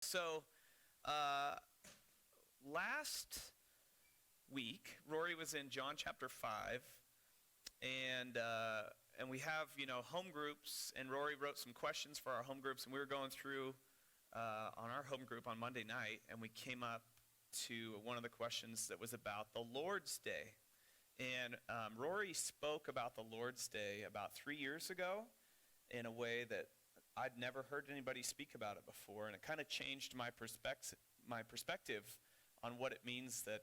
So, last week, Rory was in John chapter 5, and we have, home groups, and Rory wrote some questions for our home groups, and we were going through on our home group on Monday night, and we came up to one of the questions that was about the Lord's Day. And Rory spoke about the Lord's Day about 3 years ago in a way that I'd never heard anybody speak about it before, and it kind of changed my perspective on what it means that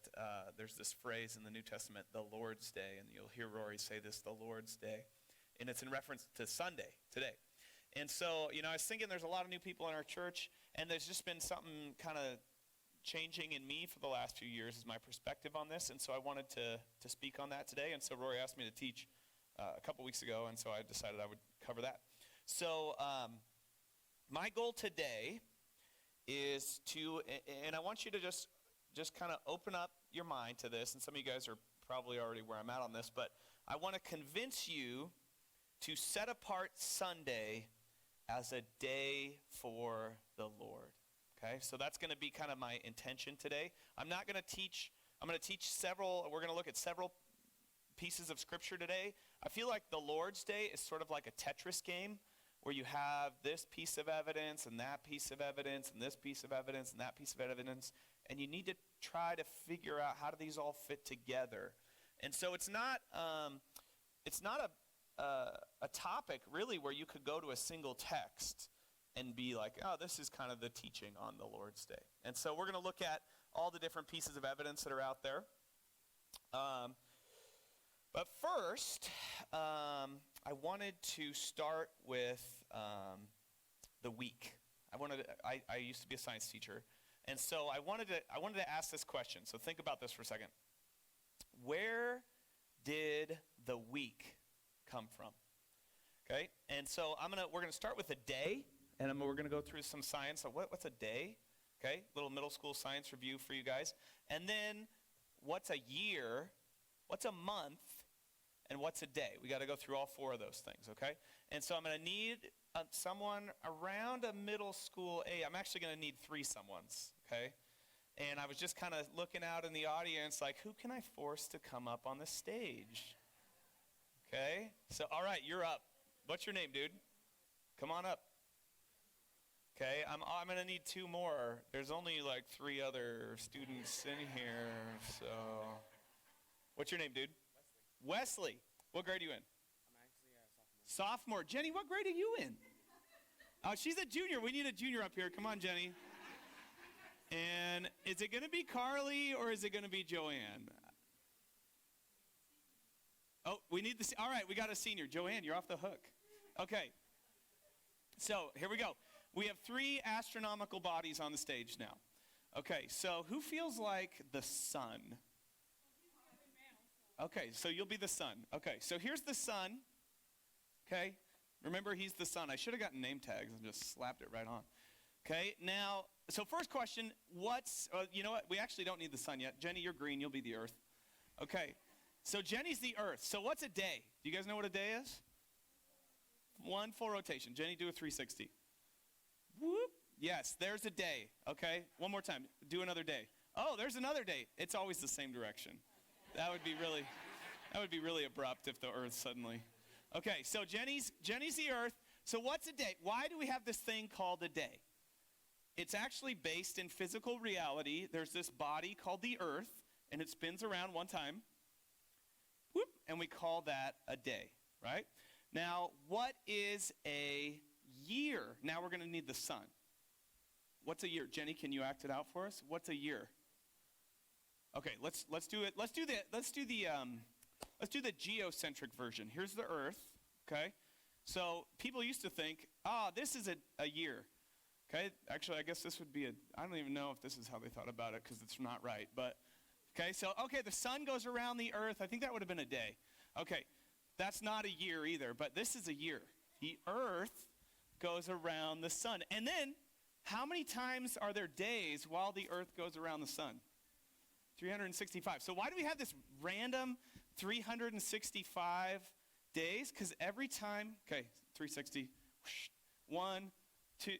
there's this phrase in the New Testament, the Lord's Day, and you'll hear Rory say this, the Lord's Day, and it's in reference to Sunday, today. And so, I was thinking there's a lot of new people in our church, and there's just been something kind of changing in me for the last few years is my perspective on this, and so I wanted to speak on that today, and so Rory asked me to teach a couple weeks ago, and so I decided I would cover that. So my goal today is to, and I want you to just kind of open up your mind to this, and some of you guys are probably already where I'm at on this, but I want to convince you to set apart Sunday as a day for the Lord. Okay, so that's going to be kind of my intention today. I'm going to teach several, we're going to look at several pieces of scripture today. I feel like the Lord's Day is sort of like a Tetris game where you have this piece of evidence and that piece of evidence and this piece of evidence and that piece of evidence, and you need to try to figure out how do these all fit together. And so it's not a topic really where you could go to a single text and be like, oh, this is kind of the teaching on the Lord's Day. And so we're going to look at all the different pieces of evidence that are out there. But first, I wanted to start with the week. I used to be a science teacher, and so I wanted to ask this question. So think about this for a second. Where did the week come from? Okay, and so we're gonna start with a day, and we're gonna go through some science. So what's a day? Okay, little middle school science review for you guys, and then what's a year? What's a month? And what's a day? We got to go through all four of those things, okay? And so I'm going to need someone around a middle school age. I'm actually going to need three someones, okay? And I was just kind of looking out in the audience like, who can I force to come up on the stage? Okay? So, all right, you're up. What's your name, dude? Come on up. Okay, I'm going to need two more. There's only like three other students in here, so. What's your name, dude? Wesley. What grade are you in? I'm actually a sophomore. Sophomore. Jenny, what grade are you in? Oh, she's a junior. We need a junior up here. Come on, Jenny. And is it going to be Carly or is it going to be Joanne? Oh, we need the, all right, we got a senior. Joanne, you're off the hook. Okay. So here we go. We have three astronomical bodies on the stage now. Okay, so who feels like the sun? Okay, so you'll be the sun. Okay, so here's the sun. Okay, remember he's the sun. I should have gotten name tags and just slapped it right on. Okay, now, so first question, you know what? We actually don't need the sun yet. Jenny, you're green. You'll be the earth. Okay, so Jenny's the earth. So what's a day? Do you guys know what a day is? 1 full rotation. Jenny, do a 360. Whoop. Yes, there's a day. Okay, one more time. Do another day. Oh, there's another day. It's always the same direction. That would be really abrupt if the earth suddenly. Okay, so Jenny's the earth. So what's a day? Why do we have this thing called a day? It's actually based in physical reality. There's this body called the earth, and it spins around one time. Whoop, and we call that a day, right? Now, what is a year? Now we're going to need the sun. What's a year? Jenny, can you act it out for us? What's a year? Okay, let's do it. Let's do the geocentric version. Here's the Earth. Okay, so people used to think, this is a year. Okay, actually, I guess this would be I don't even know if this is how they thought about it because it's not right. But okay, so the sun goes around the Earth. I think that would have been a day. Okay, that's not a year either. But this is a year. The Earth goes around the sun, and then how many times are there days while the Earth goes around the sun? 365. So why do we have this random 365 days? Because every time, 360, whoosh, 1, 2,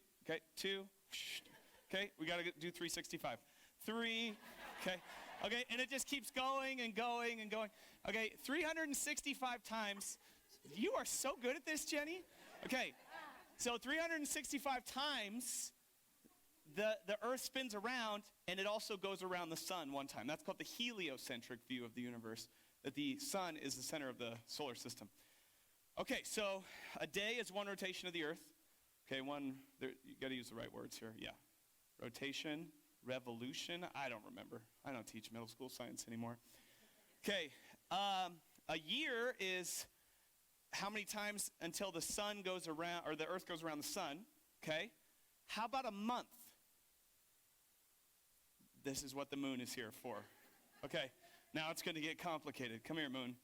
2, whoosh, Okay, we got to do 365. 3, okay. Okay, and it just keeps going and going and going. Okay, 365 times. You are so good at this, Jenny. Okay, so 365 times the earth spins around, and it also goes around the sun one time. That's called the heliocentric view of the universe, that the sun is the center of the solar system. Okay, so a day is one rotation of the earth. Okay, you got to use the right words here. Yeah, rotation, revolution. I don't remember. I don't teach middle school science anymore. Okay, a year is how many times until the sun goes around, or the earth goes around the sun. Okay, how about a month? This is what the moon is here for. Okay, now it's going to get complicated. Come here, moon.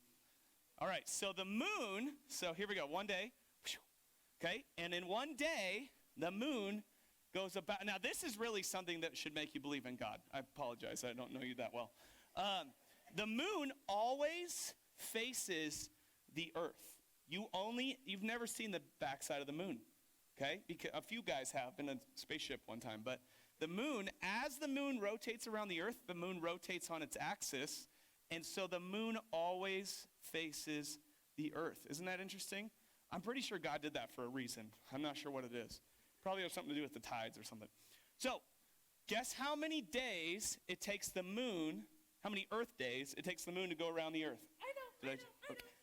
All right, so the moon, so here we go, one day. Okay, and in one day, the moon goes about, now this is really something that should make you believe in God. I apologize, I don't know you that well. The moon always faces the earth. You've never seen the backside of the moon, okay? Because a few guys have in a spaceship one time, but the moon, as the moon rotates around the earth, the moon rotates on its axis, and so the moon always faces the earth. Isn't that interesting? I'm pretty sure God did that for a reason. I'm not sure what it is. Probably has something to do with the tides or something. So, guess how many days it takes the moon, how many earth days it takes the moon to go around the earth? I know.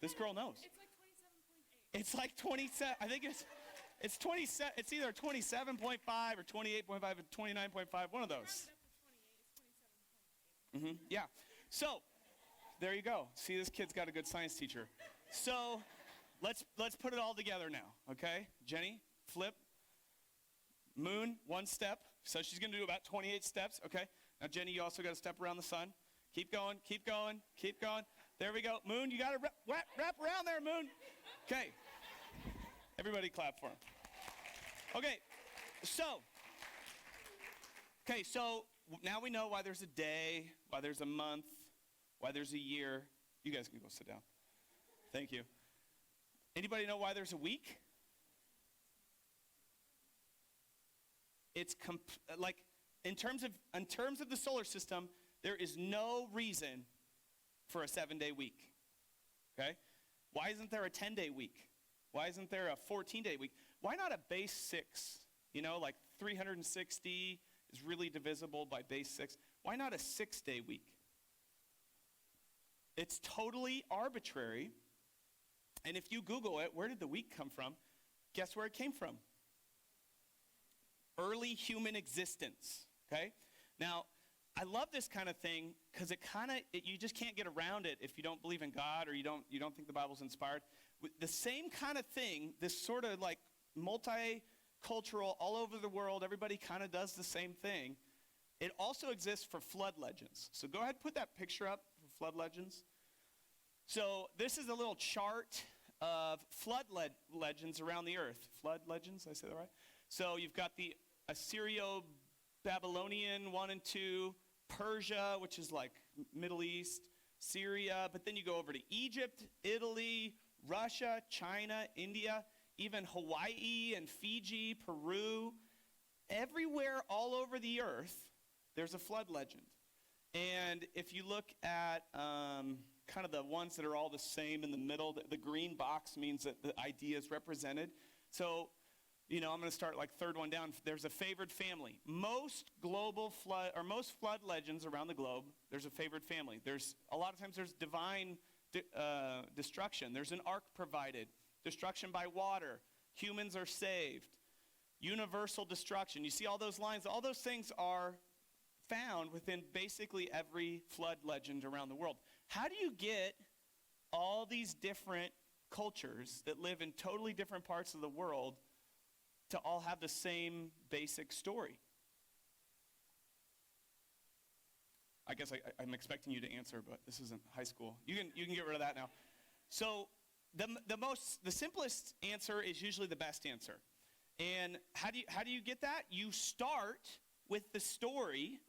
This girl knows. It's like 27.8. It's like 27, I think it's 27, it's either 27.5 or 28.5 or 29.5, one of those. Yeah. So, there you go. See, this kid's got a good science teacher. So, let's put it all together now, okay? Jenny, flip. Moon, one step. So she's going to do about 28 steps, okay? Now, Jenny, you also got to step around the sun. Keep going, keep going, keep going. There we go. Moon, you got to wrap around there, Moon. Okay. Everybody clap for him. Okay, so now we know why there's a day, why there's a month, why there's a year. You guys can go sit down. Thank you. Anybody know why there's a week? It's like in terms of the solar system, there is no reason for a 7-day week. Okay? Why isn't there a 10-day week? Why isn't there a 14-day week? Why not a base 6? You know, like 360 is really divisible by base 6. Why not a 6-day week? It's totally arbitrary. And if you Google it, where did the week come from? Guess where it came from? Early human existence, okay? Now, I love this kind of thing because you just can't get around it if you don't believe in God or you don't think the Bible's inspired. The same kind of thing, this sort of like multicultural, all over the world, everybody kind of does the same thing. It also exists for flood legends. So go ahead and put that picture up for flood legends. So this is a little chart of flood legends around the earth. Flood legends, did I say that right? So you've got the Assyrio-Babylonian 1 and 2, Persia, which is like Middle East, Syria, but then you go over to Egypt, Italy, Russia, China, India, even Hawaii and Fiji, Peru. Everywhere all over the earth, there's a flood legend. And if you look at kind of the ones that are all the same in the middle, the green box means that the idea is represented. So, I'm going to start like third one down. There's a favored family. Most flood legends around the globe, there's a favored family. There's a lot of times there's divine destruction. There's an ark provided. Destruction by water. Humans are saved. Universal destruction. You see all those lines? All those things are found within basically every flood legend around the world. How do you get all these different cultures that live in totally different parts of the world to all have the same basic story? I guess I'm expecting you to answer, but this isn't high school. You can get rid of that now. So the simplest answer is usually the best answer. And how do you get that? You start with the story,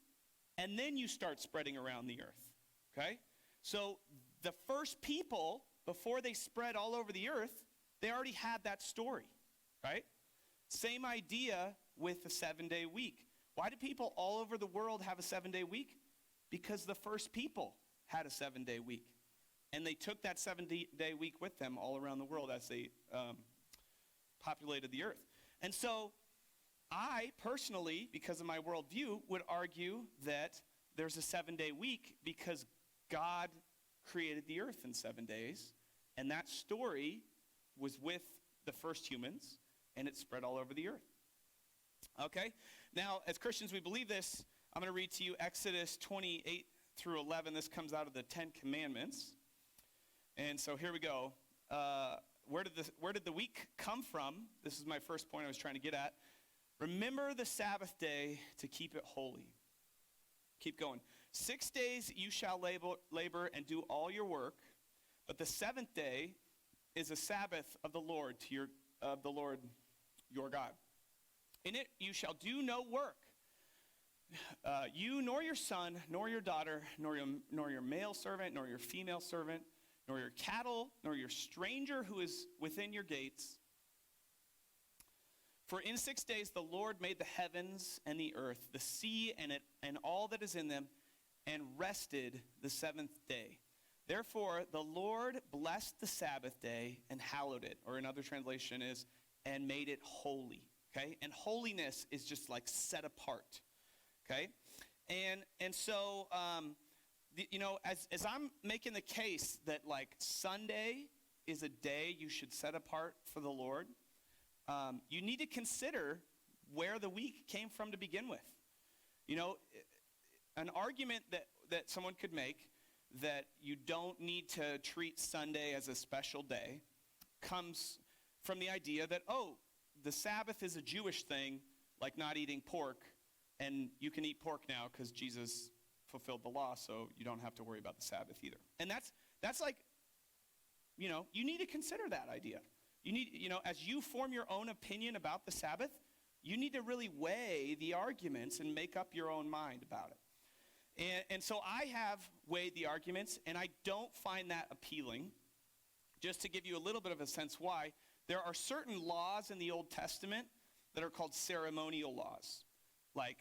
and then you start spreading around the earth. Okay? So the first people, before they spread all over the earth, they already had that story, right? Same idea with the 7-day week. Why do people all over the world have a 7-day week? Because the first people had a 7-day week. And they took that 7-day week with them all around the world as they populated the earth. And so I personally, because of my worldview, would argue that there's a 7-day week because God created the earth in 7 days. And that story was with the first humans, and it spread all over the earth. Okay? Now, as Christians, we believe this. I'm going to read to you Exodus 28 through 11. This comes out of the 10 Commandments. And so here we go. Where did the week come from? This is my first point I was trying to get at. Remember the Sabbath day to keep it holy. Keep going. 6 days you shall labor and do all your work, but the seventh day is a Sabbath of the Lord your God. In it you shall do no work. You nor your son, nor your daughter, nor your male servant, nor your female servant, nor your cattle, nor your stranger who is within your gates. For in 6 days the Lord made the heavens and the earth, the sea and all that is in them, and rested the seventh day. Therefore the Lord blessed the Sabbath day and hallowed it, or another translation is, and made it holy. Okay? And holiness is just like set apart. Okay? And so, as I'm making the case that like Sunday is a day you should set apart for the Lord, you need to consider where the week came from to begin with. You know, an argument that someone could make that you don't need to treat Sunday as a special day comes from the idea that, the Sabbath is a Jewish thing, like not eating pork, and you can eat pork now because Jesus fulfilled the law, so you don't have to worry about the Sabbath either. And that's like, you need to consider that idea. You need, as you form your own opinion about the Sabbath, you need to really weigh the arguments and make up your own mind about it. And so I have weighed the arguments, and I don't find that appealing. Just to give you a little bit of a sense why, there are certain laws in the Old Testament that are called ceremonial laws, like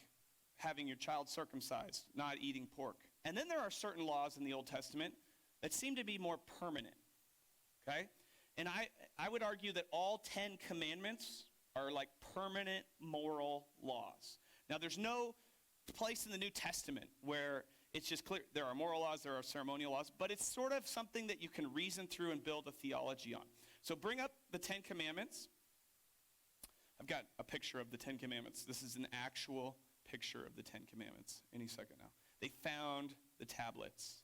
having your child circumcised, not eating pork. And then there are certain laws in the Old Testament that seem to be more permanent, okay? And I would argue that all 10 commandments are like permanent moral laws. Now, there's no place in the New Testament where it's just clear there are moral laws, there are ceremonial laws, but it's sort of something that you can reason through and build a theology on. So bring up the 10 Commandments. I've got a picture of the 10 Commandments. This is an actual picture of the 10 Commandments any second now. They found the tablets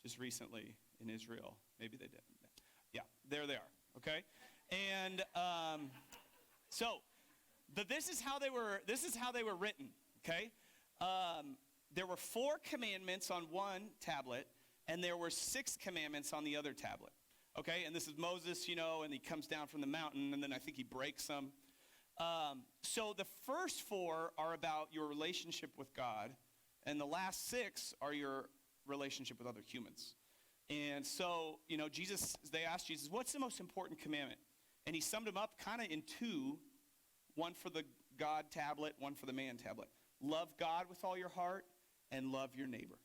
just recently in Israel. Maybe they did. Yeah, there they are, okay? And this is how they were written, okay? There were 4 commandments on one tablet, and there were 6 commandments on the other tablet. Okay, and this is Moses, and he comes down from the mountain, and then I think he breaks them. So the first 4 are about your relationship with God, and the last 6 are your relationship with other humans. And so, they asked Jesus, what's the most important commandment? And he summed them up kind of in 2, one for the God tablet, one for the man tablet. Love God with all your heart, and love your neighbor.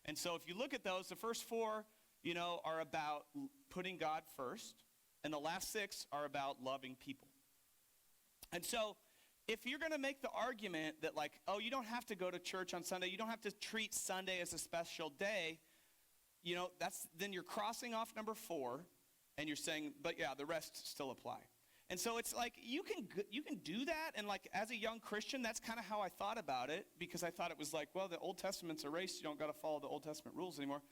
And so if you look at those, the first 4, are about putting God first, and the last 6 are about loving people. And so if you're going to make the argument that you don't have to go to church on Sunday, you don't have to treat Sunday as a special day, then you're crossing off number 4, and you're saying, but yeah, the rest still apply. And so it's like you can do that, and as a young Christian, that's kind of how I thought about it, because I thought it was the Old Testament's erased, you don't got to follow the Old Testament rules anymore.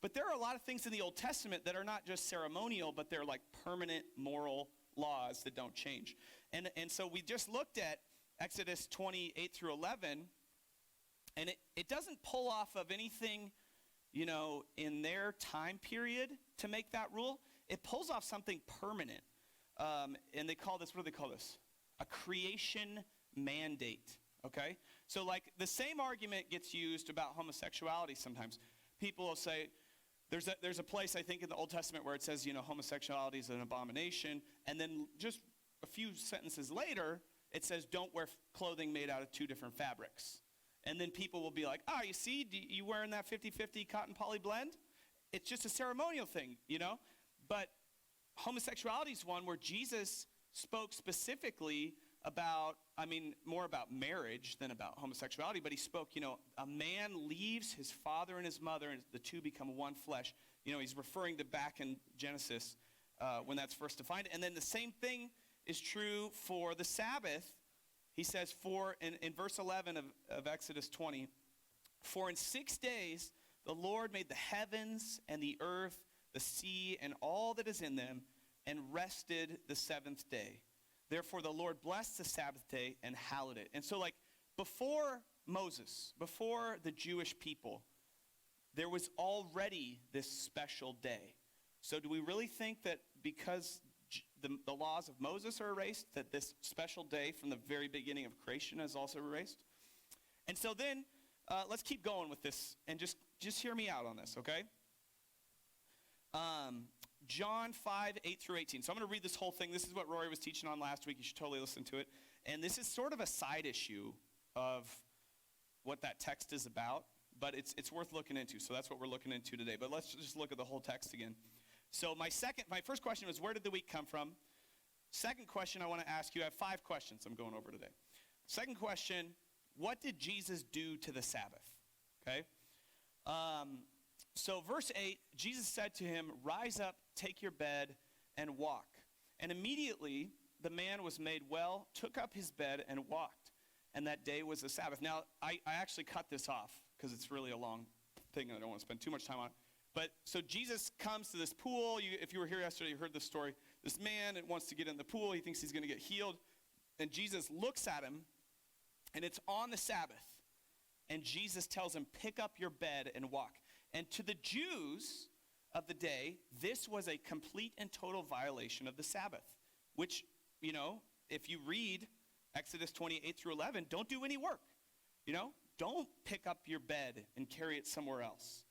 But there are a lot of things in the Old Testament that are not just ceremonial, but they're like permanent moral laws that don't change. And so we just looked at Exodus 28 through 11, and it doesn't pull off of anything, in their time period to make that rule. It pulls off something permanent. And they call this, what do they call this? A creation mandate, okay? So the same argument gets used about homosexuality sometimes. People will say, there's a place, I think, in the Old Testament where it says, homosexuality is an abomination. And then just a few sentences later, it says don't wear clothing made out of two different fabrics. And then people will be like, you see, you wearing that 50-50 cotton poly blend? It's just a ceremonial thing, But homosexuality is one where Jesus spoke specifically about, more about marriage than about homosexuality, but he spoke, a man leaves his father and his mother, and the two become one flesh. He's referring to back in Genesis when that's first defined. And then the same thing is true for the Sabbath. He says, in verse 11 of Exodus 20, for in 6 days the Lord made the heavens and the earth, the sea, and all that is in them, and rested the seventh day. Therefore the Lord blessed the Sabbath day and hallowed it. And so before Moses, before the Jewish people, there was already this special day. So do we really think that because the laws of Moses are erased, that this special day from the very beginning of creation is also erased? And so then, let's keep going with this, and just hear me out on this, okay? John 5, 8 through 18. So I'm going to read this whole thing. This is what Rory was teaching on last week. You should totally listen to it. And this is sort of a side issue of what that text is about, but it's worth looking into. So that's what we're looking into today. But let's just look at the whole text again. So my first question was, where did the week come from? Second question I want to ask you, I have 5 questions I'm going over today. Second question, what did Jesus do to the Sabbath? Okay? So verse 8, Jesus said to him, rise up, take your bed, and walk. And immediately the man was made well, took up his bed, and walked. And that day was the Sabbath. Now, I actually cut this off because it's really a long thing and I don't want to spend too much time on it. But so Jesus comes to this pool. If you were here yesterday, you heard this story. This man wants to get in the pool. He thinks he's going to get healed. And Jesus looks at him, and it's on the Sabbath. And Jesus tells him, pick up your bed and walk. And to the Jews of the day, this was a complete and total violation of the Sabbath, which, if you read Exodus 28 through 11, don't do any work. Don't pick up your bed and carry it somewhere else.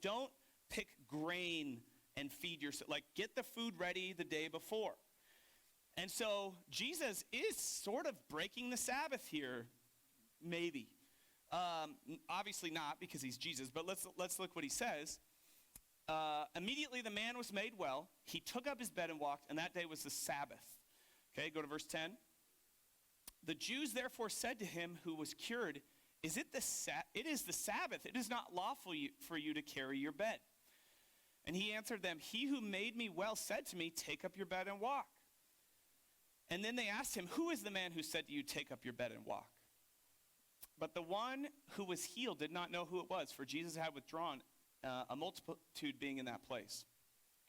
Don't pick grain and feed yourself. Get the food ready the day before. And so Jesus is sort of breaking the Sabbath here, maybe. Obviously not, because he's Jesus, but let's look what he says. Immediately the man was made well. He took up his bed and walked, and that day was the Sabbath. Okay, go to verse 10. The Jews therefore said to him who was cured, it is the Sabbath. It is not lawful for you to carry your bed. And he answered them, he who made me well said to me, take up your bed and walk. And then they asked him, who is the man who said to you, take up your bed and walk? But the one who was healed did not know who it was, for Jesus had withdrawn, a multitude being in that place.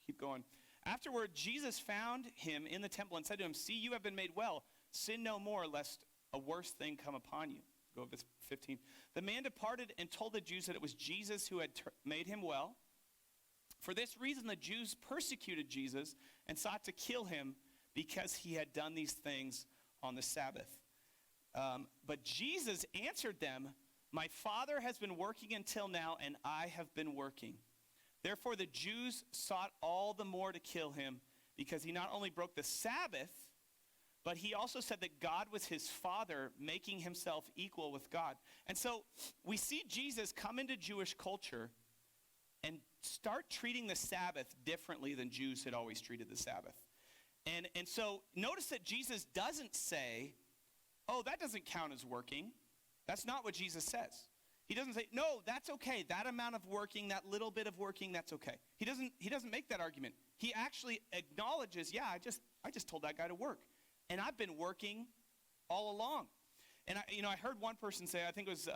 Keep going. Afterward, Jesus found him in the temple and said to him, see, you have been made well. Sin no more, lest a worse thing come upon you. Go to 15. The man departed and told the Jews that it was Jesus who had made him well. For this reason, the Jews persecuted Jesus and sought to kill him because he had done these things on the Sabbath. But Jesus answered them, my Father has been working until now, and I have been working. Therefore, the Jews sought all the more to kill him because he not only broke the Sabbath, but he also said that God was his Father, making himself equal with God. And so we see Jesus come into Jewish culture and start treating the Sabbath differently than Jews had always treated the Sabbath. And so notice that Jesus doesn't say, oh, that doesn't count as working. That's not what Jesus says. He doesn't say, no, that's okay. That amount of working, that little bit of working, that's okay. He doesn't make that argument. He actually acknowledges, yeah, I just told that guy to work. And I've been working all along. And I heard one person say, I think it was,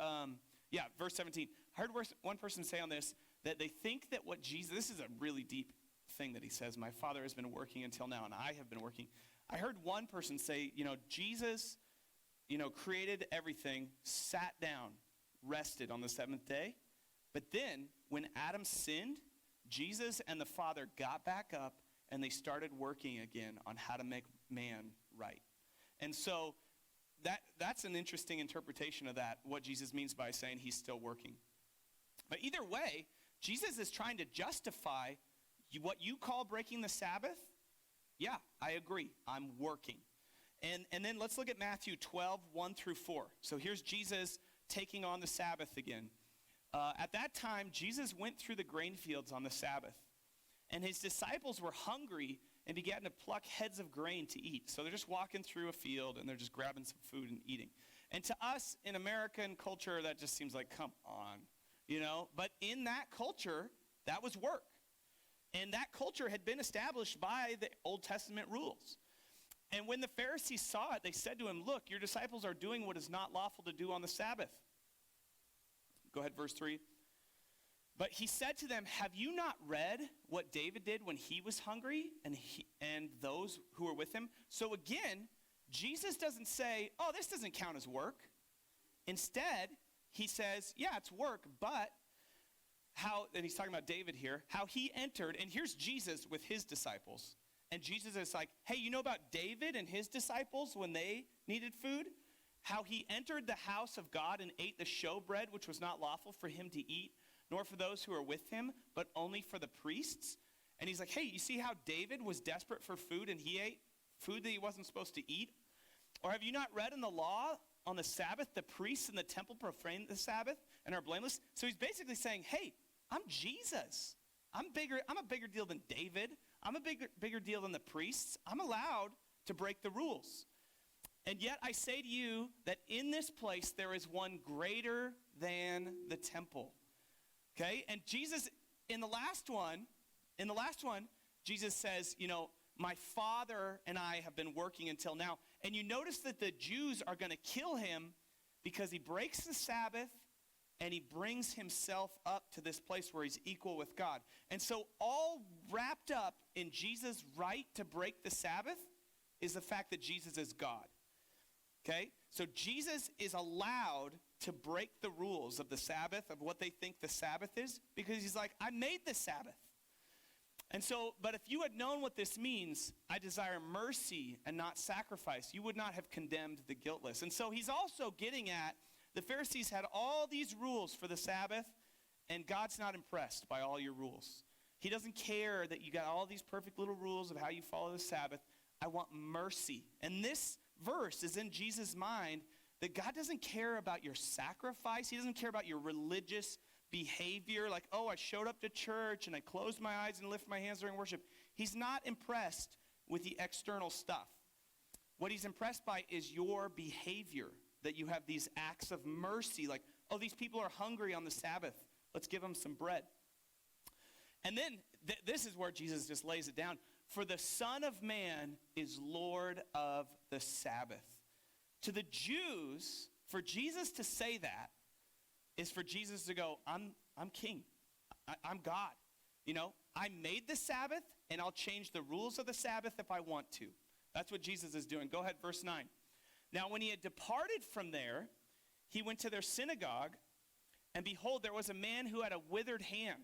verse 17. I heard one person say on this that they think that this is a really deep thing that he says, my Father has been working until now, and I have been working. I heard one person say, Jesus, created everything, sat down, rested on the seventh day. But then when Adam sinned, Jesus and the Father got back up and they started working again on how to make man right. And so that's an interesting interpretation of that, what Jesus means by saying he's still working. But either way, Jesus is trying to justify what you call breaking the Sabbath. Yeah, I agree. I'm working. And then let's look at Matthew 12, 1 through 4. So here's Jesus taking on the Sabbath again. At that time, Jesus went through the grain fields on the Sabbath, and his disciples were hungry and began to pluck heads of grain to eat. So they're just walking through a field, and they're just grabbing some food and eating. And to us in American culture, that just seems like, come on, you know? But in that culture, that was work. And that culture had been established by the Old Testament rules. And when the Pharisees saw it, they said to him, look, your disciples are doing what is not lawful to do on the Sabbath. Go ahead, verse 3. But he said to them, have you not read what David did when he was hungry and those who were with him? So again, Jesus doesn't say, oh, this doesn't count as work. Instead, he says, yeah, it's work, but how, and he's talking about David here, how he entered, and here's Jesus with his disciples. And Jesus is like, hey, you know about David and his disciples when they needed food? How he entered the house of God and ate the showbread, which was not lawful for him to eat, nor for those who are with him, but only for the priests. And he's like, hey, you see how David was desperate for food and he ate food that he wasn't supposed to eat? Or have you not read in the law on the Sabbath, the priests in the temple profane the Sabbath and are blameless? So he's basically saying, hey, I'm Jesus. I'm a bigger deal than David. I'm a bigger deal than the priests. I'm allowed to break the rules. And yet I say to you that in this place there is one greater than the temple. Okay? And Jesus, in the last one, Jesus says, you know, my Father and I have been working until now. And you notice that the Jews are going to kill him because he breaks the Sabbath and he brings himself up to this place where he's equal with God. And so all wrapped up in Jesus' right to break the Sabbath is the fact that Jesus is God. Okay? So Jesus is allowed to break the rules of the Sabbath, of what they think the Sabbath is, because he's like, I made the Sabbath. And so, but if you had known what this means, I desire mercy and not sacrifice, you would not have condemned the guiltless. And so he's also getting at, the Pharisees had all these rules for the Sabbath, and God's not impressed by all your rules. He doesn't care that you got all these perfect little rules of how you follow the Sabbath. I want mercy. And this verse is in Jesus' mind that God doesn't care about your sacrifice. He doesn't care about your religious behavior, like, oh, I showed up to church and I closed my eyes and lifted my hands during worship. He's not impressed with the external stuff. What he's impressed by is your behavior, that you have these acts of mercy, like, oh, these people are hungry on the Sabbath. Let's give them some bread. And then this is where Jesus just lays it down. For the Son of Man is Lord of the Sabbath. To the Jews, for Jesus to say that is for Jesus to go, I'm king. I'm God. You know, I made the Sabbath, and I'll change the rules of the Sabbath if I want to. That's what Jesus is doing. Go ahead, verse 9. Now, when he had departed from there, he went to their synagogue, and behold, there was a man who had a withered hand.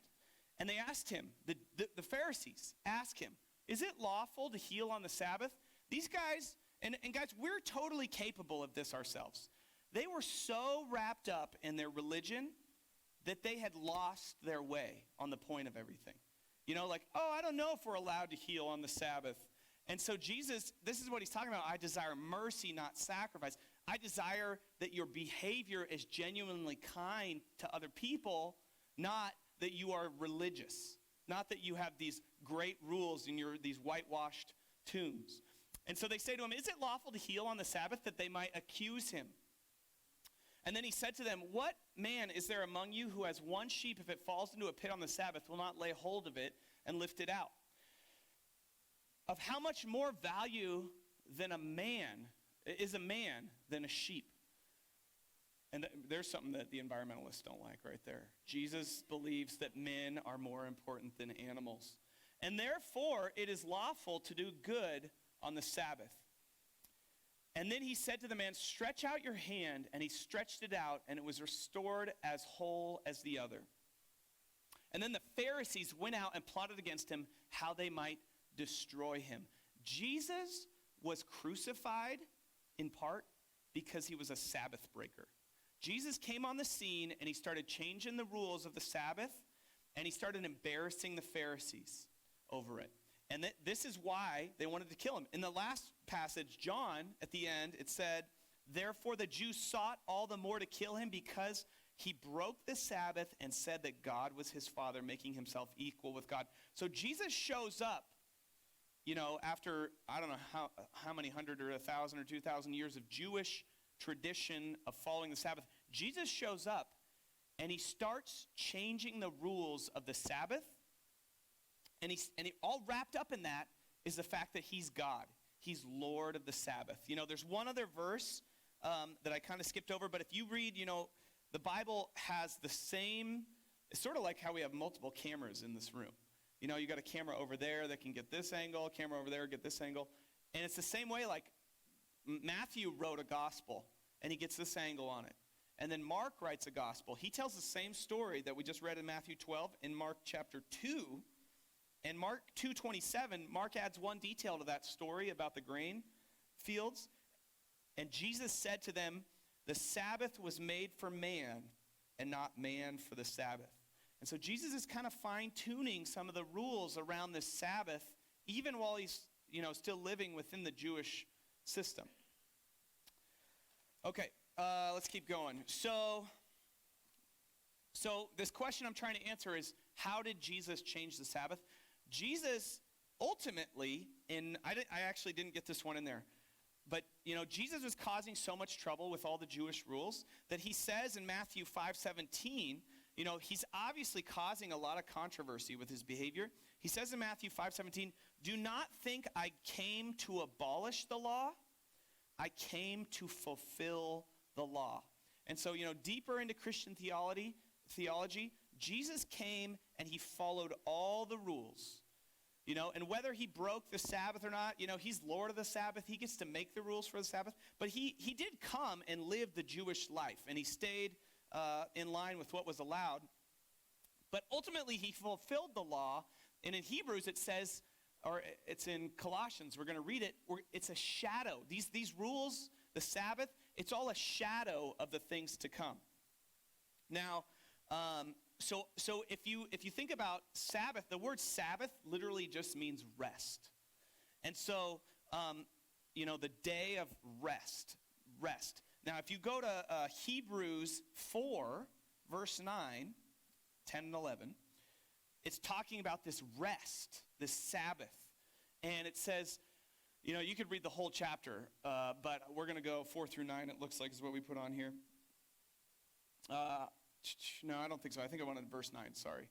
And they asked him, the Pharisees asked him, is it lawful to heal on the Sabbath? These guys, and guys, we're totally capable of this ourselves. They were so wrapped up in their religion that they had lost their way on the point of everything. You know, like, oh, I don't know if we're allowed to heal on the Sabbath. And so Jesus, this is what he's talking about. I desire mercy, not sacrifice. I desire that your behavior is genuinely kind to other people, not that you are religious, not that you have these great rules in these whitewashed tombs. And so they say to him, is it lawful to heal on the Sabbath, that they might accuse him? And then he said to them, what man is there among you who has one sheep, if it falls into a pit on the Sabbath, will not lay hold of it and lift it out? Of how much more value than a man than a sheep? And there's something that the environmentalists don't like right there. Jesus believes that men are more important than animals. And therefore, it is lawful to do good on the Sabbath. And then he said to the man, stretch out your hand. And he stretched it out, and it was restored as whole as the other. And then the Pharisees went out and plotted against him how they might destroy him. Jesus was crucified in part because he was a Sabbath breaker. Jesus came on the scene, and he started changing the rules of the Sabbath, and he started embarrassing the Pharisees over it. And this is why they wanted to kill him. In the last passage, John, at the end, it said, therefore the Jews sought all the more to kill him because he broke the Sabbath and said that God was his father, making himself equal with God. So Jesus shows up, after, I don't know how many 100 or 1,000 or 2,000 years of Jewish tradition of following the Sabbath. Jesus shows up and he starts changing the rules of the Sabbath. And he all wrapped up in that is the fact that he's God. He's Lord of the Sabbath. There's one other verse that I kind of skipped over, but if you read, the Bible has the same, it's sort of like how we have multiple cameras in this room. You got a camera over there that can get this angle, a camera over there, get this angle. And it's the same way, like Matthew wrote a gospel, and he gets this angle on it. And then Mark writes a gospel. He tells the same story that we just read in Matthew 12 in Mark chapter 2. And Mark 2:27, Mark adds one detail to that story about the grain fields. And Jesus said to them, the Sabbath was made for man and not man for the Sabbath. And so Jesus is kind of fine-tuning some of the rules around this Sabbath, even while he's, still living within the Jewish system. Okay, let's keep going. So this question I'm trying to answer is, how did Jesus change the Sabbath? Jesus ultimately, I actually didn't get this one in there, but Jesus was causing so much trouble with all the Jewish rules that he says in Matthew 5:17, he's obviously causing a lot of controversy with his behavior. He says in Matthew 5:17, do not think I came to abolish the law. I came to fulfill the law. And so, deeper into Christian theology, Jesus came and he followed all the rules. And whether he broke the Sabbath or not, he's Lord of the Sabbath. He gets to make the rules for the Sabbath. But he did come and live the Jewish life, and he stayed in line with what was allowed. But ultimately, he fulfilled the law. And in Hebrews, it says, or it's in Colossians, we're going to read it, it's a shadow. These rules, the Sabbath, it's all a shadow of the things to come. Now, so if you think about Sabbath, the word Sabbath literally just means rest. And so, the day of rest. Now, if you go to Hebrews 4, verse 9, 10 and 11, it's talking about this rest, this Sabbath. And it says, you could read the whole chapter, but we're going to go 4 through 9, it looks like is what we put on here. No, I don't think so. I think I wanted verse 9, sorry.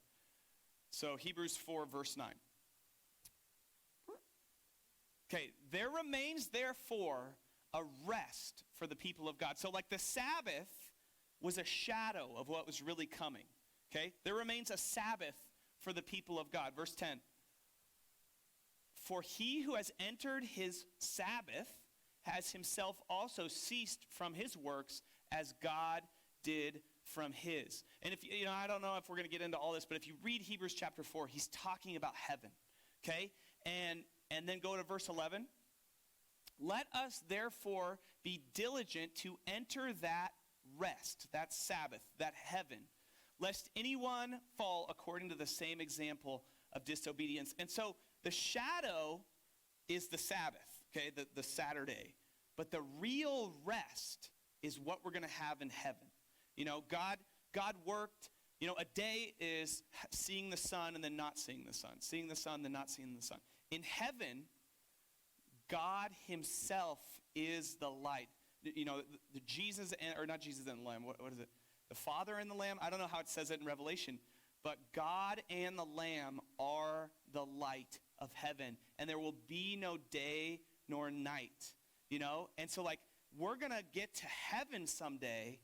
So Hebrews 4, verse 9. Okay, there remains therefore a rest for the people of God. So like the Sabbath was a shadow of what was really coming. Okay, there remains a Sabbath for the people of God. Verse 10. For he who has entered his Sabbath has himself also ceased from his works as God did from his. And if I don't know if we're going to get into all this, but if you read Hebrews chapter 4, he's talking about heaven. Okay? And then go to verse 11. Let us therefore be diligent to enter that rest, that Sabbath, that heaven, lest anyone fall according to the same example of disobedience. And so the shadow is the Sabbath, okay, the Saturday. But the real rest is what we're going to have in heaven. God worked, a day is seeing the sun and then not seeing the sun, seeing the sun, then not seeing the sun. In heaven, God himself is the light. The Jesus, or not Jesus and the Lamb, what is it? The Father and the Lamb? I don't know how it says it in Revelation, but God and the Lamb are the light of heaven, and there will be no day nor night, And so, we're going to get to heaven someday,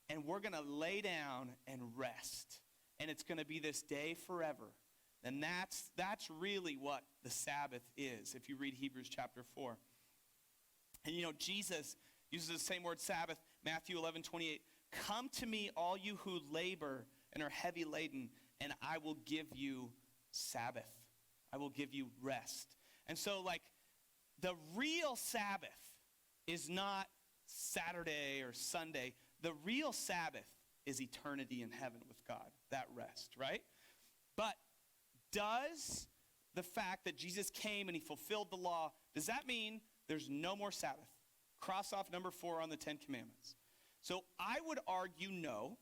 and we're going to lay down and rest, and it's going to be this day forever. And that's really what the Sabbath is, if you read Hebrews chapter 4. And Jesus uses the same word Sabbath, Matthew 11:28. Come to me, all you who labor and are heavy laden, and I will give you Sabbath. I will give you rest. And so, the real Sabbath is not Saturday or Sunday. The real Sabbath is eternity in heaven with God, that rest, right? But does the fact that Jesus came and he fulfilled the law, does that mean there's no more Sabbath? Cross off number 4 on the 10 Commandments. So I would argue no,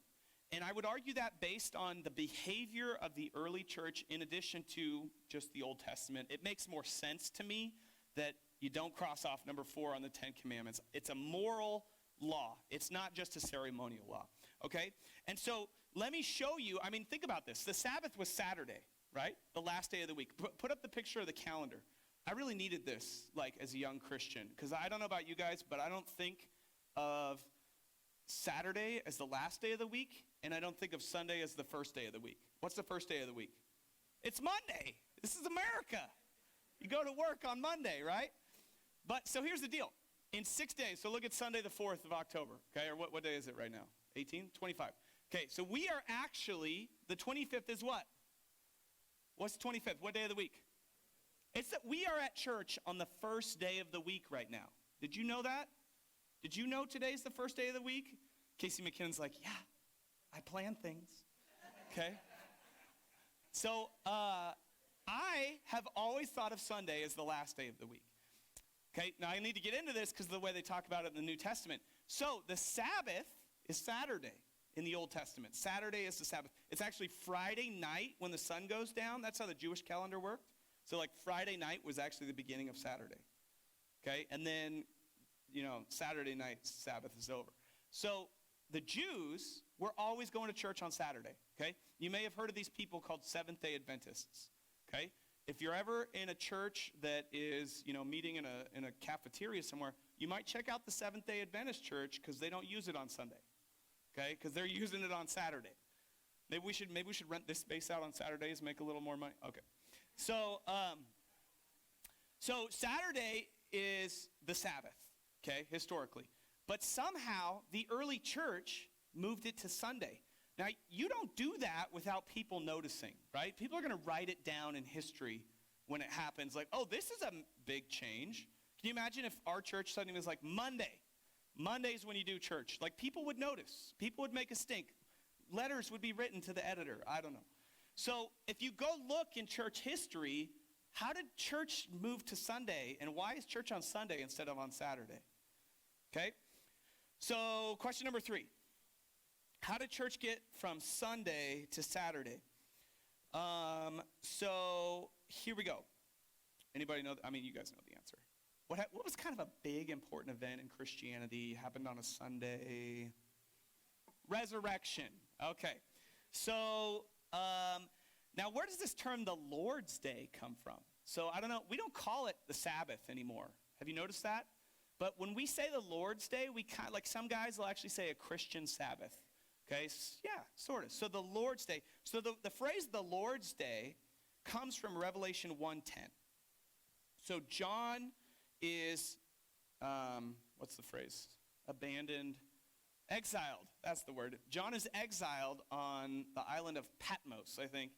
and I would argue that based on the behavior of the early church in addition to just the Old Testament. It makes more sense to me that you don't cross off number 4 on the 10 Commandments. It's a moral law. It's not just a ceremonial law, okay? And so let me show you, think about this. The Sabbath was Saturday, right? The last day of the week. Put up the picture of the calendar. I really needed this, as a young Christian, because I don't know about you guys, but I don't think of Saturday as the last day of the week, and I don't think of Sunday as the first day of the week. What's the first day of the week? It's Monday. This is America. You go to work on Monday, right? But so here's the deal. In 6 days, so look at Sunday the 4th of October, okay? Or what day is it right now? 18? 25. Okay, so we are actually, the 25th is what? What's the 25th? What day of the week? It's that we are at church on the first day of the week right now. Did you know that? Did you know today's the first day of the week? Casey McKinnon's like, yeah, I plan things. Okay? So I have always thought of Sunday as the last day of the week. Okay, now I need to get into this because of the way they talk about it in the New Testament. So the Sabbath is Saturday in the Old Testament. Saturday is the Sabbath. It's actually Friday night when the sun goes down. That's how the Jewish calendar worked. So Friday night was actually the beginning of Saturday. Okay, and then, Saturday night, Sabbath is over. So the Jews were always going to church on Saturday. Okay, you may have heard of these people called Seventh-day Adventists. Okay, if you're ever in a church that is, meeting in a cafeteria somewhere, you might check out the Seventh-day Adventist church because they don't use it on Sunday. Okay, because they're using it on Saturday. Maybe we should rent this space out on Saturdays, make a little more money. Okay, so Saturday is the Sabbath. Okay, historically, but somehow the early church moved it to Sunday. Now, you don't do that without people noticing, right? People are going to write it down in history when it happens. Like, oh, this is a big change. Can you imagine if our church suddenly was like Monday? Monday's when you do church. People would notice. People would make a stink. Letters would be written to the editor. I don't know. So if you go look in church history, how did church move to Sunday? And why is church on Sunday instead of on Saturday? Okay? So question number 3. How did church get from Sunday to Saturday? So here we go. Anybody know? You guys know the answer. What was kind of a big, important event in Christianity? Happened on a Sunday. Resurrection. Okay. So now where does this term the Lord's Day come from? So I don't know. We don't call it the Sabbath anymore. Have you noticed that? But when we say the Lord's Day, we kind of, some guys will actually say a Christian Sabbath. Okay, yeah, sort of. So the Lord's Day. So the phrase the Lord's Day comes from Revelation 1:10. So John is, what's the phrase? Abandoned, exiled. That's the word. John is exiled on the island of Patmos, I think.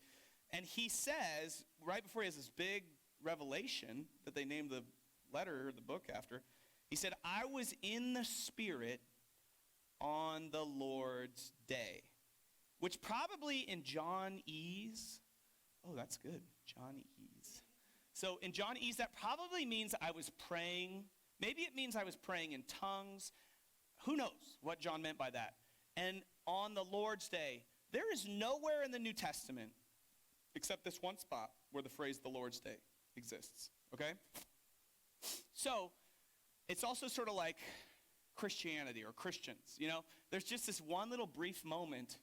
And he says, right before he has this big revelation that they named the letter or the book after, he said, I was in the Spirit on the Lord's day, which probably in John E's, oh, that's good, John E's. So in John E's, that probably means I was praying. Maybe it means I was praying in tongues. Who knows what John meant by that? And on the Lord's day, there is nowhere in the New Testament except this one spot where the phrase the Lord's day exists, okay? So it's also sort of like Christianity or Christians, there's just this one little brief moment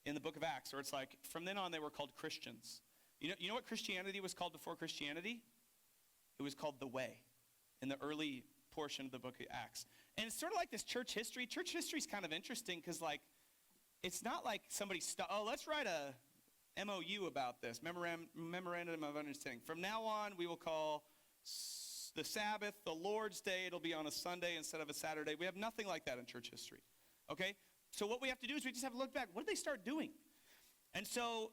in the book of Acts where it's like, from then on they were called Christians. You know what Christianity was called before Christianity? It was called the Way in the early portion of the book of Acts. And it's sort of like this church history. Church history is kind of interesting because it's not like somebody, let's write a MOU about this, Memorandum of Understanding. From now on, we will call the Sabbath, the Lord's Day, it'll be on a Sunday instead of a Saturday. We have nothing like that in church history, okay? So what we have to do is we just have to look back. What did they start doing? And so,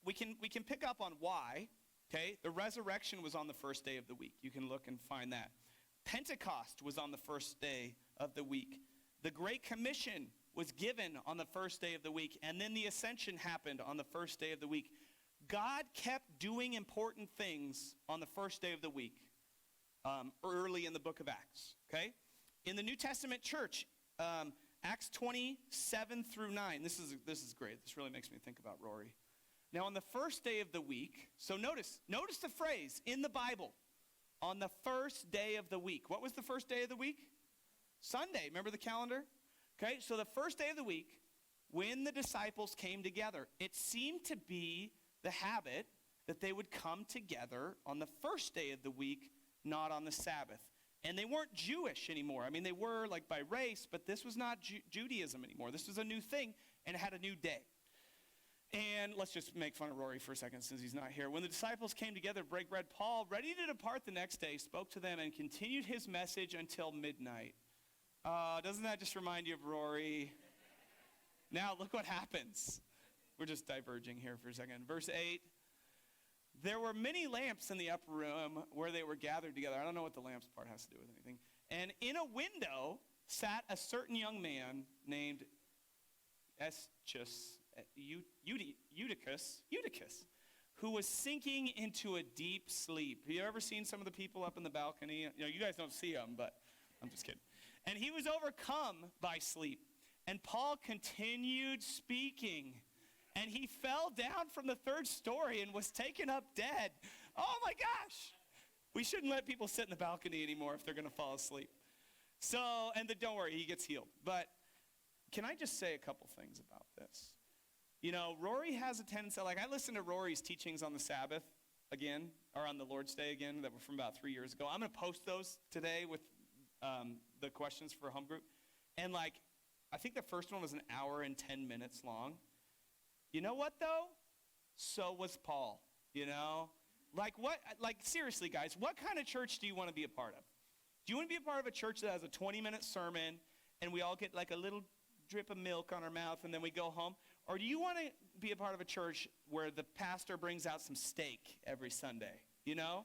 we can pick up on why, okay? The resurrection was on the first day of the week. You can look and find that. Pentecost was on the first day of the week. The Great Commission was given on the first day of the week, and then the ascension happened on the first day of the week. God kept doing important things on the first day of the week, early in the book of Acts, okay? In the New Testament church, Acts 27 through 9, this is great. This really makes me think about Rory. Now, on the first day of the week, so notice the phrase in the Bible, on the first day of the week. What was the first day of the week? Sunday. Remember the calendar? Okay, so the first day of the week, when the disciples came together, it seemed to be the habit that they would come together on the first day of the week, not on the Sabbath. And they weren't Jewish anymore. I mean, they were like by race, but this was not Judaism anymore. This was a new thing, and it had a new day. And let's just make fun of Rory for a second since he's not here. When the disciples came together to break bread, Paul, ready to depart the next day, spoke to them and continued his message until midnight. Doesn't that just remind you of Rory? Now, look what happens. We're just diverging here for a second. Verse 8. There were many lamps in the upper room where they were gathered together. I don't know what the lamps part has to do with anything. And in a window sat a certain young man named Eutychus, who was sinking into a deep sleep. Have you ever seen some of the people up in the balcony? You know, you guys don't see them, but I'm just kidding. And he was overcome by sleep. And Paul continued speaking. And he fell down from the third story and was taken up dead. Oh my gosh. We shouldn't let people sit in the balcony anymore if they're going to fall asleep. So, don't worry, he gets healed. But can I just say a couple things about this? You know, Rory has a tendency, like I listened to Rory's teachings on the Sabbath again, or on the Lord's Day again, that were from about 3 years ago. I'm going to post those today with the questions for home group. And I think the first one was an hour and 10 minutes long. You know what, though? So was Paul, you know? Seriously, guys, what kind of church do you want to be a part of? Do you want to be a part of a church that has a 20-minute sermon and we all get like a little drip of milk on our mouth and then we go home? Or do you want to be a part of a church where the pastor brings out some steak every Sunday, you know?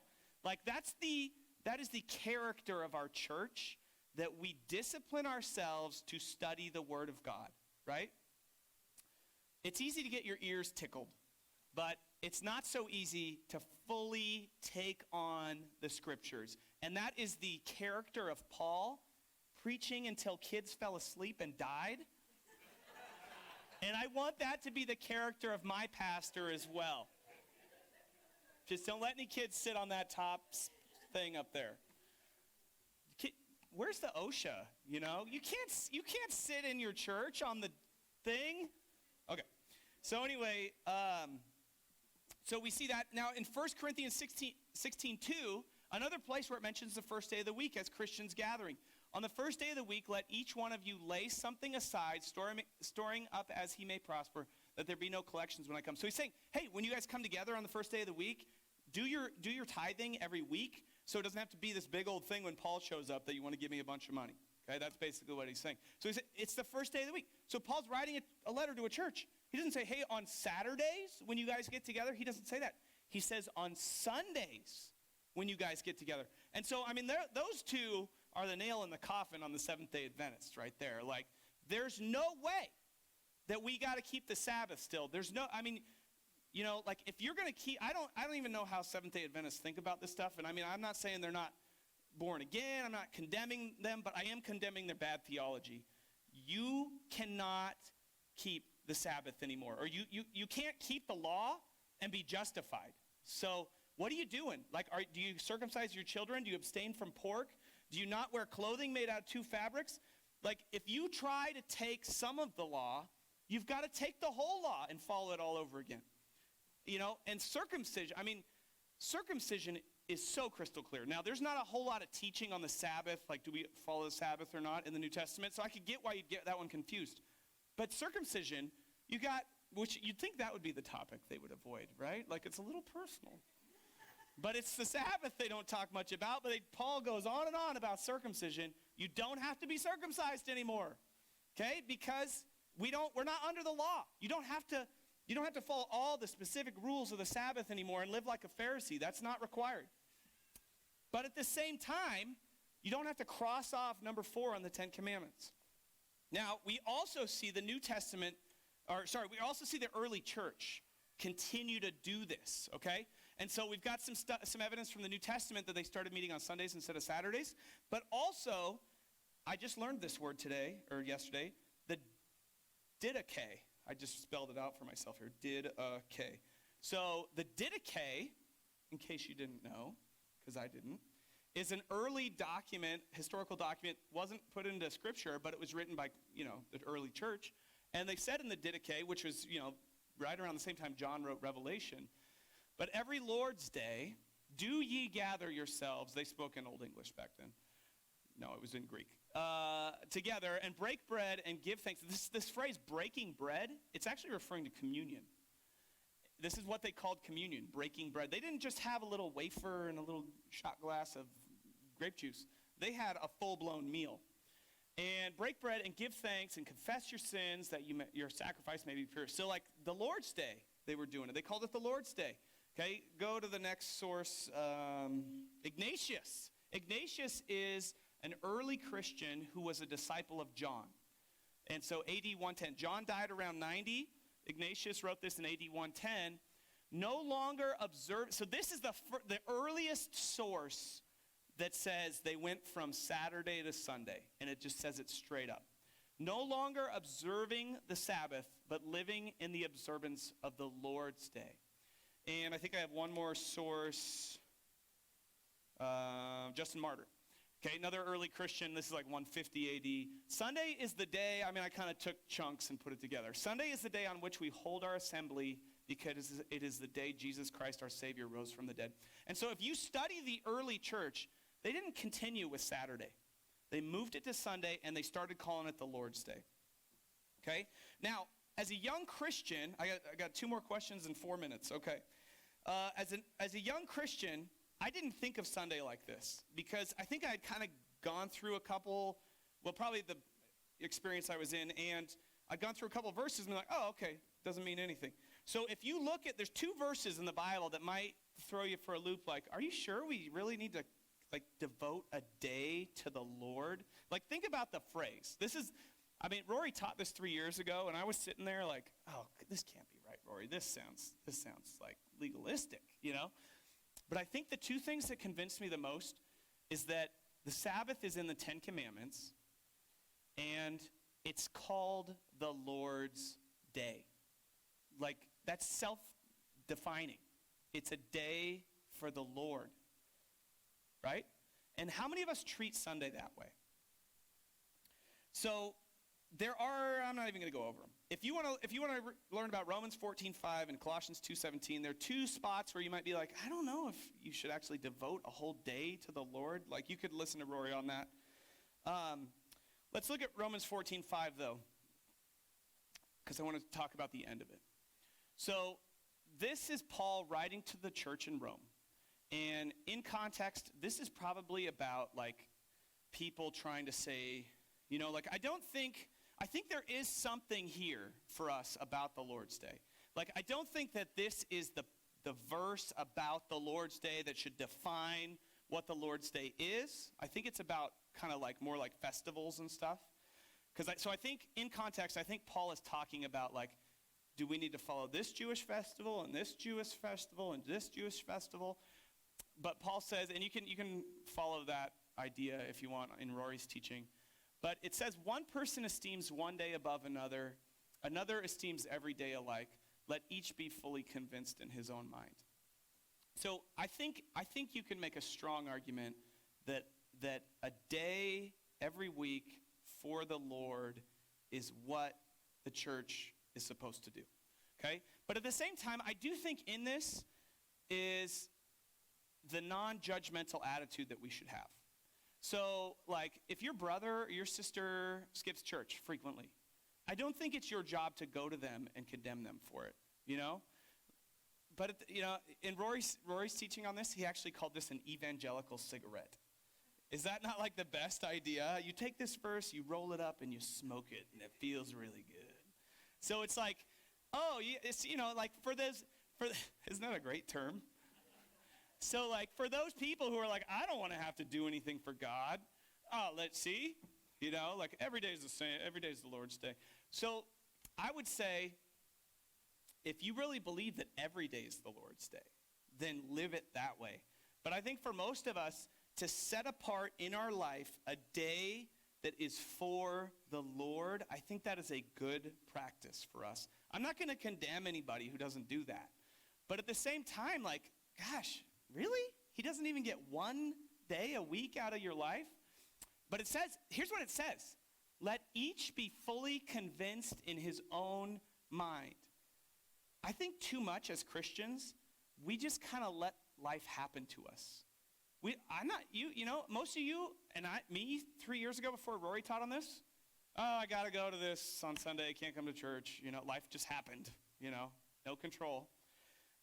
That is the character of our church, that we discipline ourselves to study the Word of God, right? It's easy to get your ears tickled, but it's not so easy to fully take on the Scriptures. And that is the character of Paul, preaching until kids fell asleep and died. And I want that to be the character of my pastor as well. Just don't let any kids sit on that top thing up there. Where's the OSHA, you know? You can't sit in your church on the thing. Okay. So anyway, so we see that now in 1 Corinthians 16:2, another place where it mentions the first day of the week as Christians gathering. On the first day of the week, let each one of you lay something aside, storing up as he may prosper, that there be no collections when I come. So he's saying, hey, when you guys come together on the first day of the week, do your tithing every week, so it doesn't have to be this big old thing when Paul shows up that you want to give me a bunch of money. Okay, that's basically what he's saying. So he said, it's the first day of the week. So Paul's writing a letter to a church. He doesn't say, hey, on Saturdays when you guys get together. He doesn't say that. He says on Sundays when you guys get together. And so, I mean, those two are the nail in the coffin on the Seventh-day Adventists right there. There's no way that we got to keep the Sabbath still. There's no, I mean, you know, if you're going to keep, I don't even know how Seventh-day Adventists think about this stuff. And I mean, I'm not saying they're not born again. I'm not condemning them, but I am condemning their bad theology. You cannot keep the Sabbath anymore. Or you can't keep the law and be justified. So what are you doing? Do you circumcise your children? Do you abstain from pork? Do you not wear clothing made out of two fabrics? If you try to take some of the law, you've got to take the whole law and follow it all over again. You know, and circumcision is so crystal clear. Now, there's not a whole lot of teaching on the Sabbath, do we follow the Sabbath or not in the New Testament, so I could get why you'd get that one confused. But circumcision, which you'd think that would be the topic they would avoid, right? It's a little personal. But it's the Sabbath they don't talk much about, but Paul goes on and on about circumcision. You don't have to be circumcised anymore, okay? Because we're not under the law. You don't have to follow all the specific rules of the Sabbath anymore and live like a Pharisee. That's not required. But at the same time, you don't have to cross off number 4 on the 10 Commandments. Now, we also see the early church continue to do this, okay? And so we've got some evidence from the New Testament that they started meeting on Sundays instead of Saturdays. But also, I just learned this word today, or yesterday, the didache. I just spelled it out for myself here, didache. So the didache, in case you didn't know, because I didn't, is an early document, historical document, wasn't put into scripture, but it was written by, the early church. And they said in the didache, which was, right around the same time John wrote Revelation, but every Lord's Day, do ye gather yourselves, they spoke in Old English back then. No, it was in Greek. Together and break bread and give thanks. This phrase, breaking bread, it's actually referring to communion. This is what they called communion, breaking bread. They didn't just have a little wafer and a little shot glass of grape juice. They had a full-blown meal. And break bread and give thanks and confess your sins that your sacrifice may be pure. So like the Lord's Day, they were doing it. They called it the Lord's Day. Okay, go to the next source, Ignatius. Ignatius is an early Christian who was a disciple of John. And so AD 110, John died around 90. Ignatius wrote this in AD 110. No longer observe, so this is the earliest source that says they went from Saturday to Sunday, and it just says it straight up. No longer observing the Sabbath, but living in the observance of the Lord's Day. And I think I have one more source, Justin Martyr. Okay, another early Christian, this is like 150 AD. Sunday is the day, I kind of took chunks and put it together. Sunday is the day on which we hold our assembly because it is the day Jesus Christ, our Savior, rose from the dead. And so if you study the early church, they didn't continue with Saturday. They moved it to Sunday, and they started calling it the Lord's Day. Okay? Now, as a young Christian, I got 2 more questions in 4 minutes. Okay. As a young Christian, I didn't think of Sunday like this because I think I had kind of gone through probably the experience I was in, and I'd gone through a couple of verses and been like, oh, okay, doesn't mean anything. So if you look at, there's 2 verses in the Bible that might throw you for a loop, like, are you sure we really need to devote a day to the Lord? Like, think about the phrase. Rory taught this 3 years ago, and I was sitting there like, oh, this can't be right, Rory. This sounds like legalistic, But I think the 2 things that convinced me the most is that the Sabbath is in the 10 Commandments, and it's called the Lord's Day. Like, that's self-defining. It's a day for the Lord, right? And how many of us treat Sunday that way? So I'm not even going to go over them. If you want to learn about Romans 14:5 and Colossians 2:17, there are 2 spots where you might be like, I don't know if you should actually devote a whole day to the Lord. Like, you could listen to Rory on that. Let's look at Romans 14:5 though, because I want to talk about the end of it. So this is Paul writing to the church in Rome. And in context, this is probably about people trying to say, I think there is something here for us about the Lord's Day. I don't think that this is the verse about the Lord's Day that should define what the Lord's Day is. I think it's about kind of more like festivals and stuff. So I think in context, I think Paul is talking about do we need to follow this Jewish festival and this Jewish festival and this Jewish festival? But Paul says, and you can follow that idea if you want in Rory's teaching, but it says one person esteems one day above another, another esteems every day alike. Let each be fully convinced in his own mind. So I think you can make a strong argument that a day every week for the Lord is what the church is supposed to do. Okay? But at the same time, I do think in this is the non-judgmental attitude that we should have. So, if your brother or your sister skips church frequently, I don't think it's your job to go to them and condemn them for it, But, in Rory's teaching on this, he actually called this an evangelical cigarette. Is that not the best idea? You take this verse, you roll it up, and you smoke it, and it feels really good. So it's it's, isn't that a great term? So, for those people who are I don't want to have to do anything for God. Let's see. Every day is the same. Every day is the Lord's Day. So, I would say if you really believe that every day is the Lord's day, then live it that way. But I think for most of us, to set apart in our life a day that is for the Lord, I think that is a good practice for us. I'm not going to condemn anybody who doesn't do that. But at the same time, like, gosh, really? He doesn't even get one day a week out of your life? But it says, here's what it says. Let each be fully convinced in his own mind. I think too much as Christians, we just kind of let life happen to us. Most of you and me 3 years ago before Rory taught on this, I got to go to this on Sunday, I can't come to church. Life just happened, no control.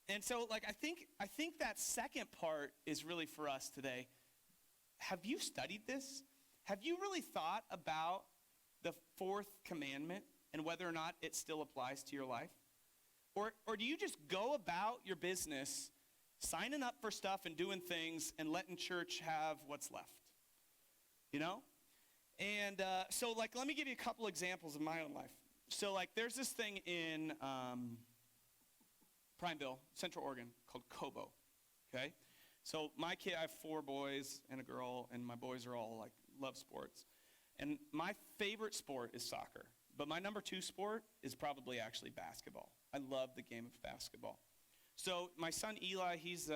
And so, I think that second part is really for us today. Have you studied this? Have you really thought about the fourth commandment and whether or not it still applies to your life? Or do you just go about your business signing up for stuff and doing things and letting church have what's left? And so let me give you a couple examples of my own life. So there's this thing in Prineville, Central Oregon, called Kobo, okay? So my kid, I have 4 boys and a girl, and my boys are all love sports. And my favorite sport is soccer, but my number 2 sport is probably actually basketball. I love the game of basketball. So my son Eli, he's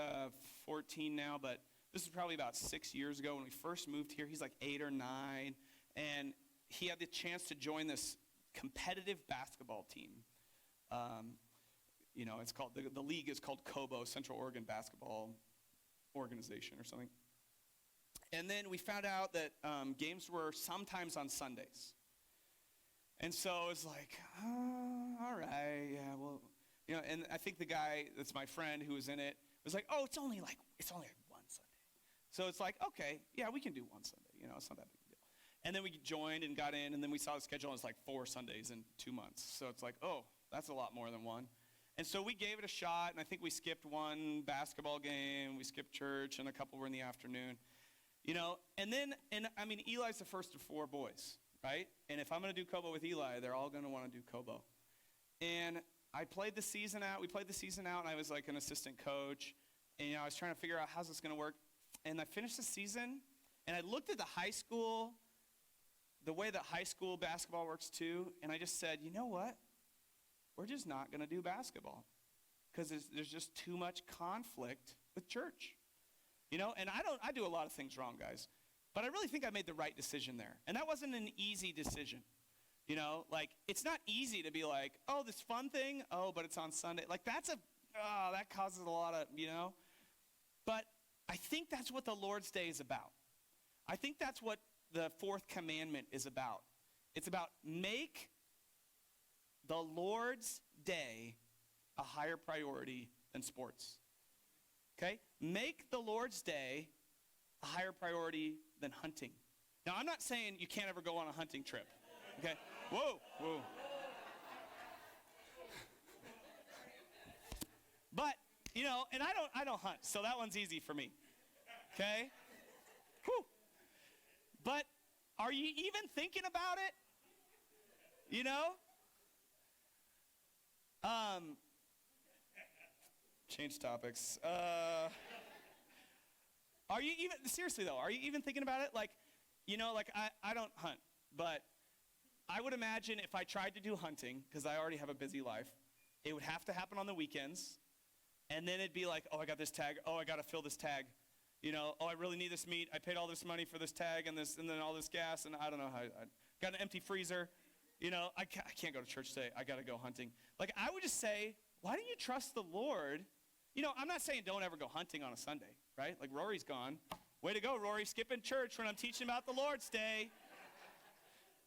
14 now, but this is probably about 6 years ago when we first moved here. He's 8 or 9, and he had the chance to join this competitive basketball team. It's called, the league is called Kobo, Central Oregon Basketball Organization or something. And then we found out that games were sometimes on Sundays. And so it's all right, yeah, well, and I think the guy that's my friend who was in it was it's only one Sunday. So it's okay, yeah, we can do one Sunday, it's not that big a deal. And then we joined and got in, and then we saw the schedule, and it's 4 Sundays in 2 months. So it's oh, that's a lot more than one. And so we gave it a shot, and I think we skipped one basketball game, we skipped church, and a couple were in the afternoon. And Eli's the first of 4 boys, right? And if I'm going to do Kobo with Eli, they're all going to want to do Kobo. And we played the season out, and I was an assistant coach. And, I was trying to figure out how's this going to work. And I finished the season, and I looked at the way that high school basketball works too, and I just said, you know what? We're just not going to do basketball because there's just too much conflict with church. And I do a lot of things wrong, guys, but I really think I made the right decision there. And that wasn't an easy decision. It's not easy to be oh, this fun thing, but it's on Sunday. That causes a lot of, But I think that's what the Lord's Day is about. I think that's what the fourth commandment is about. It's about make the Lord's Day a higher priority than sports. Okay? Make the Lord's Day a higher priority than hunting. Now, I'm not saying you can't ever go on a hunting trip. Okay? Whoa. But, and I don't hunt, so that one's easy for me. Okay? Whew. But are you even thinking about it? Change topics. Are you even, seriously though, are you even thinking about it? I don't hunt, but I would imagine if I tried to do hunting, because I already have a busy life, it would have to happen on the weekends, and then it'd be oh, I got this tag, oh, I got to fill this tag, oh, I really need this meat, I paid all this money for this tag and then all this gas, and I don't know how, I got an empty freezer, I can't go to church today, I got to go hunting. I would just say, why don't you trust the Lord? I'm not saying don't ever go hunting on a Sunday, right? Rory's gone. Way to go, Rory, skipping church when I'm teaching about the Lord's Day.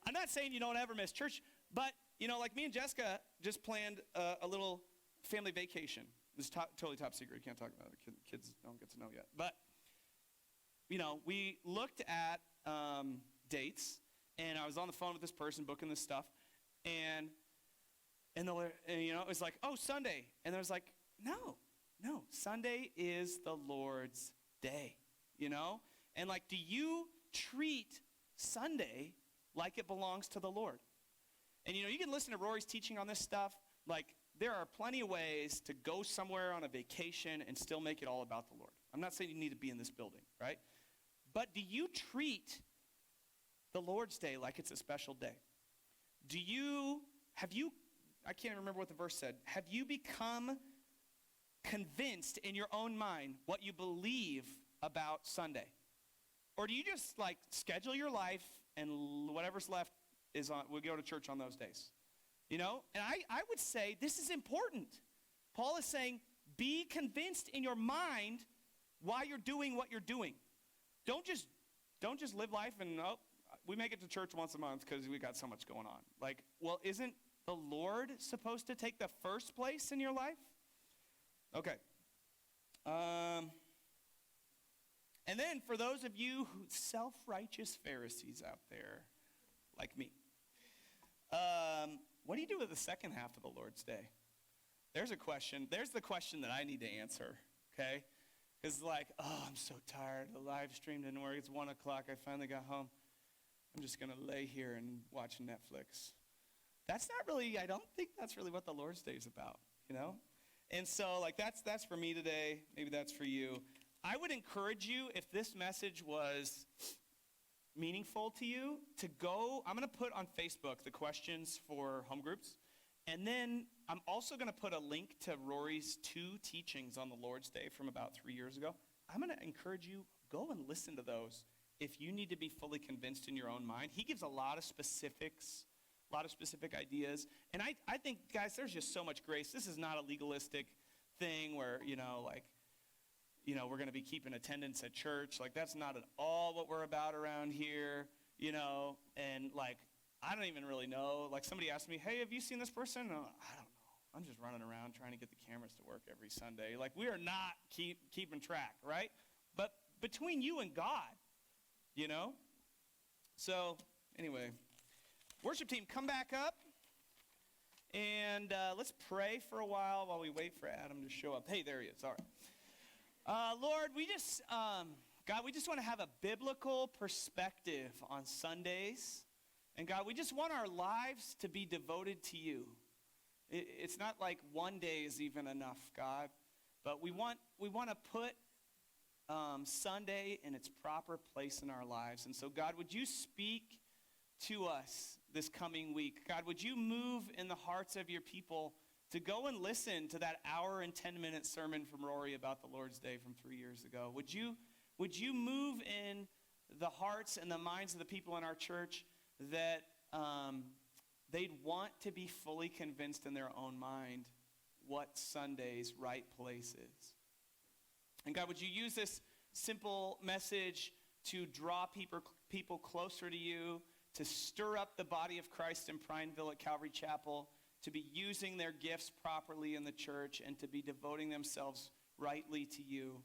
I'm not saying you don't ever miss church, but, me and Jessica just planned a little family vacation. This is totally top secret. Can't talk about it. Kids don't get to know yet. But, we looked at dates, and I was on the phone with this person booking this stuff, and it was oh, Sunday. And I was no, Sunday is the Lord's Day, And do you treat Sunday like it belongs to the Lord? And you can listen to Rory's teaching on this stuff, there are plenty of ways to go somewhere on a vacation and still make it all about the Lord. I'm not saying you need to be in this building, right? But do you treat the Lord's Day like it's a special day? I can't remember what the verse said. Have you become convinced in your own mind what you believe about Sunday? Or do you just like schedule your life and whatever's left is on, we'll go to church on those days? You know, and I would say this is important. Paul is saying, be convinced in your mind why you're doing what you're doing. Don't just live life and, we make it to church once a month because we got so much going on. Like, well, isn't the Lord supposed to take the first place in your life? Okay. And then for those of you self-righteous Pharisees out there, like me, what do you do with the second half of the Lord's Day? There's a question. There's the question that I need to answer, okay? Because like, I'm so tired. The live stream didn't work. It's 1 o'clock. I finally got home. I'm just going to lay here and watch Netflix. That's not really, I don't think that's really what the Lord's Day is about, you know? And so like that's for me today. Maybe that's for you. I would encourage you, if this message was meaningful to you, to go. I'm going to put on Facebook the questions for home groups. And then I'm also going to put a link to Rory's 2 teachings on the Lord's Day from about 3 years ago. I'm going to encourage you, go and listen to those if you need to be fully convinced in your own mind. He gives a lot of specifics, a lot of specific ideas. And I think, guys, there's just so much grace. This is not a legalistic thing where, we're going to be keeping attendance at church. Like, that's not at all what we're about around here, And, like, I don't even really know. Like, somebody asked me, hey, have you seen this person? I don't know. I'm just running around trying to get the cameras to work every Sunday. Like, we are not keeping track, right? But between you and God, So, anyway, worship team, come back up. And let's pray for a while we wait for Adam to show up. Hey, there he is. All right. Lord, God, we just want to have a biblical perspective on Sundays. And God, we just want our lives to be devoted to you. It's not like one day is even enough, God. But we want to put Sunday in its proper place in our lives. And so, God, would you speak to us this coming week? God, would you move in the hearts of your people to go and listen to that hour and 10-minute sermon from Rory about the Lord's Day from 3 years ago? Would you move in the hearts and the minds of the people in our church that they'd want to be fully convinced in their own mind what Sunday's right place is? And God, would you use this simple message to draw people closer to you, to stir up the body of Christ in Prineville at Calvary Chapel, to be using their gifts properly in the church, and to be devoting themselves rightly to you.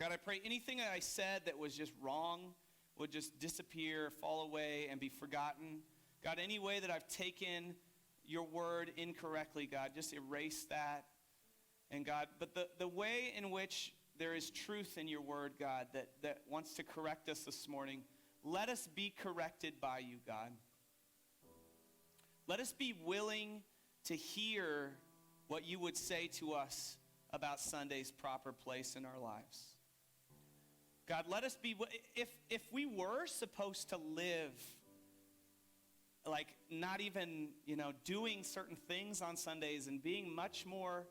God, I pray anything that I said that was just wrong would just disappear, fall away, and be forgotten. God, any way that I've taken your word incorrectly, God, just erase that. And God, but the way in which there is truth in your word, God, that wants to correct us this morning, let us be corrected by you, God. Let us be willing to hear what you would say to us about Sunday's proper place in our lives. God, let us be, if we were supposed to live like not even, doing certain things on Sundays and being much more,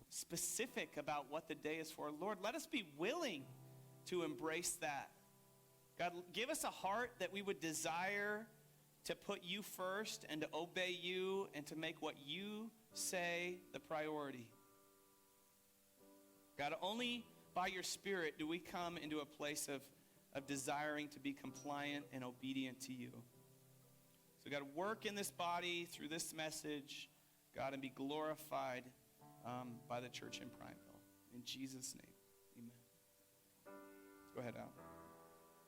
specific about what the day is for, Lord, let us be willing to embrace that. God, give us a heart that we would desire to put you first and to obey you and to make what you say the priority. God, only by your Spirit do we come into a place of desiring to be compliant and obedient to you. So God, work in this body through this message, God, and be glorified by the church in Prineville. In Jesus' name, amen. Go ahead, Al.